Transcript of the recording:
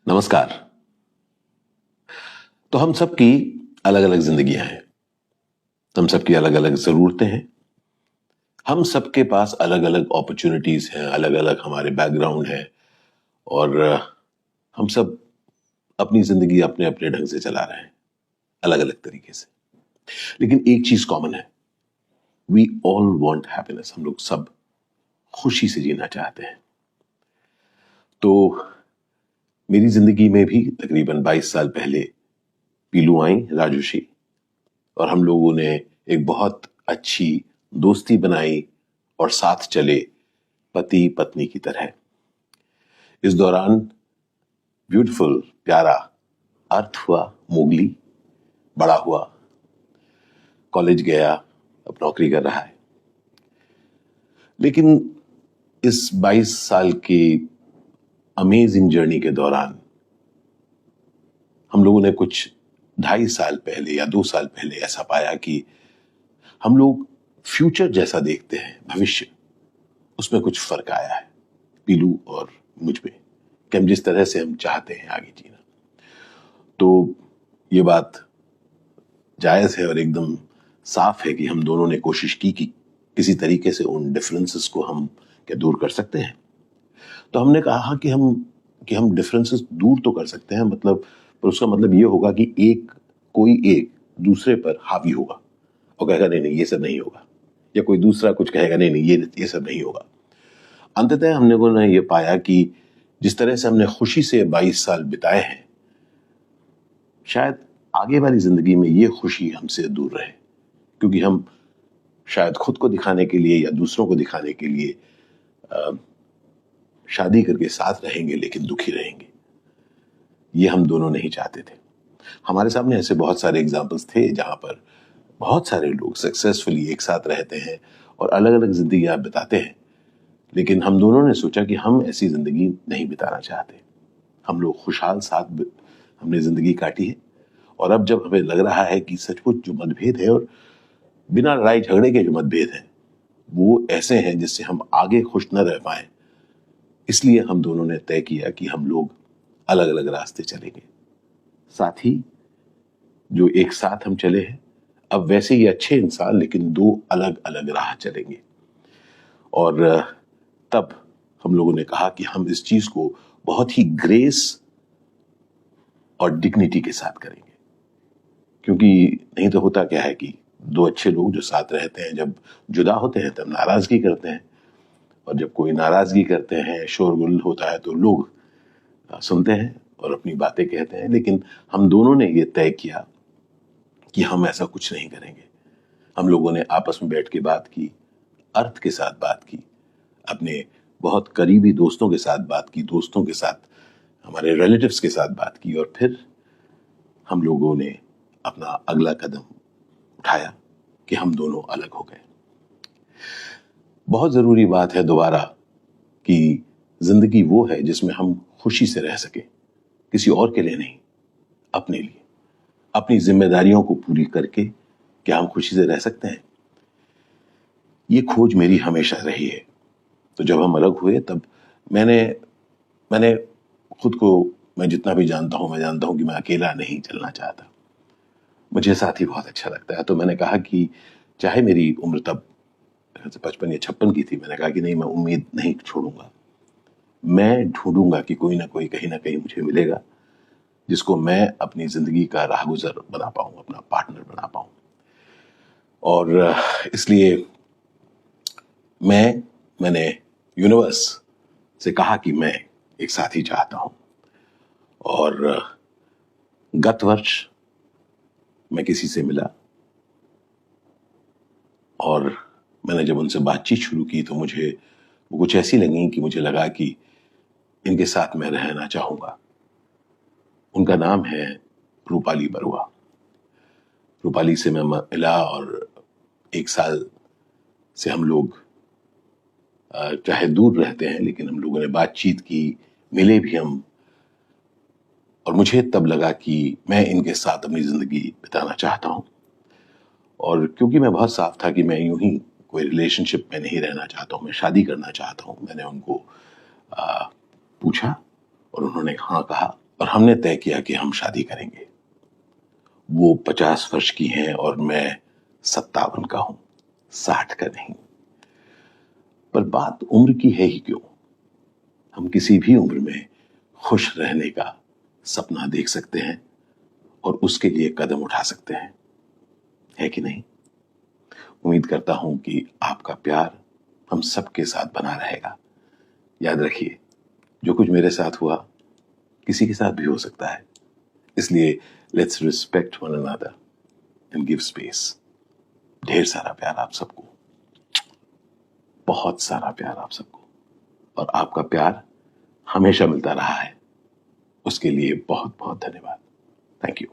नमस्कार। तो हम सबकी अलग अलग जिंदगियां हैं। हम सबकी अलग अलग जरूरतें हैं। हम सबके पास अलग अलग अपॉर्चुनिटीज हैं, अलग अलग हमारे बैकग्राउंड है। और हम सब अपनी जिंदगी अपने अपने ढंग से चला रहे हैं, अलग अलग तरीके से। लेकिन एक चीज कॉमन है, वी ऑल वांट हैप्पीनेस। हम लोग सब खुशी से जीना चाहते हैं। तो मेरी जिंदगी में भी तकरीबन 22 साल पहले पीलू आई, राजुशी, और हम लोगों ने एक बहुत अच्छी दोस्ती बनाई और साथ चले पति पत्नी की तरह। इस दौरान ब्यूटीफुल प्यारा अर्थ हुआ, मोगली बड़ा हुआ, कॉलेज गया, अब नौकरी कर रहा है। लेकिन इस 22 साल की अमेजिंग जर्नी के दौरान हम लोगों ने कुछ 2.5 साल पहले या 2 साल पहले ऐसा पाया कि हम लोग फ्यूचर जैसा देखते हैं, भविष्य, उसमें कुछ फर्क आया है पीलू और मुझ में, कि हम जिस तरह से हम चाहते हैं आगे जीना। तो ये बात जायज है और एकदम साफ है कि हम दोनों ने कोशिश की कि किसी तरीके से उन डिफरेंसेस को हम क्या दूर कर सकते हैं। तो हमने कहा कि हम डिफरेंसेस दूर तो कर सकते हैं, मतलब, पर उसका मतलब ये होगा कि कोई एक दूसरे पर हावी होगा और कहेगा नहीं नहीं ये सब नहीं होगा, या कोई दूसरा कुछ कहेगा नहीं नहीं ये सब नहीं होगा। अंततः हमने को ये पाया कि जिस तरह से हमने खुशी से 22 साल बिताए हैं, शायद आगे वाली जिंदगी में ये खुशी हमसे दूर रहे, क्योंकि हम शायद खुद को दिखाने के लिए या दूसरों को दिखाने के लिए शादी करके साथ रहेंगे लेकिन दुखी रहेंगे। ये हम दोनों नहीं चाहते थे। हमारे सामने ऐसे बहुत सारे एग्जाम्पल्स थे जहां पर बहुत सारे लोग सक्सेसफुली एक साथ रहते हैं और अलग अलग जिंदगी बिताते हैं। लेकिन हम दोनों ने सोचा कि हम ऐसी जिंदगी नहीं बिताना चाहते। हम लोग खुशहाल साथ हमने जिंदगी काटी है, और अब जब हमें लग रहा है कि सचमुच जो मतभेद है, और बिना लड़ाई झगड़े के जो मतभेद हैं, वो ऐसे हैं जिससे हम आगे खुश न रह पाए, इसलिए हम दोनों ने तय किया कि हम लोग अलग अलग रास्ते चलेंगे। साथ ही जो एक साथ हम चले हैं, अब वैसे ही अच्छे इंसान लेकिन दो अलग अलग राह चलेंगे। और तब हम लोगों ने कहा कि हम इस चीज को बहुत ही ग्रेस और डिग्निटी के साथ करेंगे, क्योंकि नहीं तो होता क्या है कि दो अच्छे लोग जो साथ रहते हैं, जब जुदा होते हैं तब नाराजगी करते हैं, और जब कोई नाराजगी करते हैं, शोरगुल होता है, तो लोग सुनते हैं और अपनी बातें कहते हैं। लेकिन हम दोनों ने ये तय किया कि हम ऐसा कुछ नहीं करेंगे। हम लोगों ने आपस में बैठ के बात की, अर्थ के साथ बात की, अपने बहुत करीबी दोस्तों के साथ बात की, दोस्तों के साथ, हमारे रिलेटिव्स के साथ बात की, और फिर हम लोगों ने अपना अगला कदम उठाया कि हम दोनों अलग हो गए। बहुत जरूरी बात है दोबारा कि जिंदगी वो है जिसमें हम खुशी से रह सके, किसी और के लिए नहीं, अपने लिए, अपनी जिम्मेदारियों को पूरी करके क्या हम खुशी से रह सकते हैं। ये खोज मेरी हमेशा रही है। तो जब हम अलग हुए तब मैंने खुद को, मैं जितना भी जानता हूं, मैं जानता हूं कि मैं अकेला नहीं चलना चाहता। मुझे साथी बहुत अच्छा लगता है। तो मैंने कहा कि चाहे मेरी उम्र तब 55 या 56 की थी, मैंने कहा कि नहीं, मैं उम्मीद नहीं छोड़ूंगा। मैं ढूंढूंगा कि कोई ना कोई कहीं ना कहीं मुझे मिलेगा जिसको मैं अपनी जिंदगी का राहगुजर बना पाऊं, अपना पार्टनर बना पाऊं। और इसलिए मैंने यूनिवर्स से कहा कि मैं एक साथी चाहता हूं। और गत वर्ष मैं किसी से मिला, और मैंने जब उनसे बातचीत शुरू की तो मुझे वो कुछ ऐसी लगी कि मुझे लगा कि इनके साथ मैं रहना चाहूंगा। उनका नाम है रूपाली बरुआ। रूपाली से मैं मिला, और 1 साल से हम लोग चाहे दूर रहते हैं लेकिन हम लोगों ने बातचीत की, मिले भी हम। और मुझे तब लगा कि मैं इनके साथ अपनी जिंदगी बिताना चाहता हूं। और क्योंकि मैं बहुत साफ था कि मैं यूं ही कोई रिलेशनशिप में नहीं रहना चाहता हूं, मैं शादी करना चाहता हूं, मैंने उनको पूछा और उन्होंने हाँ कहा, और हमने तय किया कि हम शादी करेंगे। वो 50 वर्ष की हैं और मैं 57 का हूं, 60 का नहीं। पर बात उम्र की है ही क्यों, हम किसी भी उम्र में खुश रहने का सपना देख सकते हैं और उसके लिए कदम उठा सकते हैं, है कि नहीं? उम्मीद करता हूं कि आपका प्यार हम सबके साथ बना रहेगा। याद रखिए, जो कुछ मेरे साथ हुआ किसी के साथ भी हो सकता है, इसलिए let's respect one another and give space. ढेर सारा प्यार आप सबको, बहुत सारा प्यार आप सबको, और आपका प्यार हमेशा मिलता रहा है, उसके लिए बहुत बहुत धन्यवाद। Thank you.